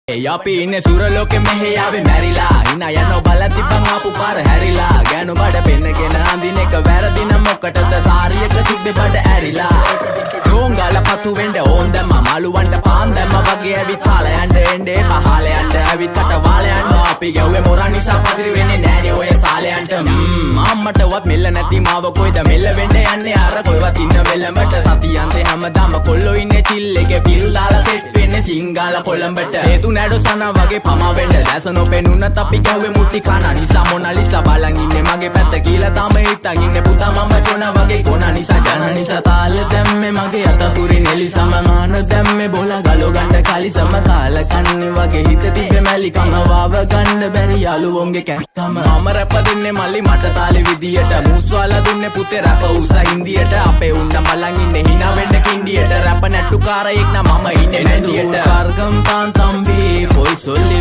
අපි ඉන්නේ සුරලෝකෙ මෙහෙ ආවේ මැරිලා හිනා යනවා බලද්දි බං ආපු පාර හැරිලා ගෑනු බඩ පෙන්නගෙන අඳින එක වැරදි නම් මොකටද සාරියක තිබ්බේ බඩ ඇරිලා ඩෝංගල පතු වෙන්න ඕන් දැම්ම මාළුවන්ට පාන් දැම්ම වගේ ඇවිත් හාල යන්න එන්නේ පහල යන්න ඇවිත් කට වාල යන්න අපි ගැව්වේ මොරා නිසා පදිරි වෙන්නේ නෑනේ ඔය සාලයන්ට අම්මටවත් මෙල්ල නැති මාව කොයිද මෙල්ල වෙන්න යන්නේ අර කොයිවත් ඉන්න වෙලමට සතියන්තේ හැමදාම කොල්ලෝ ඉන්නේ චිල් එකේ පිල් දාලා සෙට් වෙන්නේ සිංගාල කොළඹට හේතු නැඩෝ සන වගේ පමා වෙන්න දැස නොපෙනුනත් අපි ගැව්වේ මුටි කන නිසා මොනාලිසා බලන් ඉන්නේ මගේ පැත්ත කියලා තාම හිටන් ඉන්නේ පුතා මම ජොන වගේ කොන නිසා ජන නිසා තාල දැම්මේ මගේ අතතුරින් එලි සමමාන දැම්මේ බෝලා ගලෝ ගන්න කලි සමතාල කන්නේ වගේ හිත තිබ්බේ මැලි කම වාව ගන්න බැරි යාළුවෝන්ගේ කැක්කම මම රැප දෙන්නේ මල්ලි මට තාලේ විදියට මූස්වාලා දුන්නේ පුතේ රැප උසා හින්දියට අපේ උන්න බලන් ඉන්නේ hina වෙන්න කින්ඩියට රැප නැට්ටුකාරයෙක් නම් මම ඉන්නේ නැදියට සර්ගම් තාන් තම්බි පොයි සොල්ලි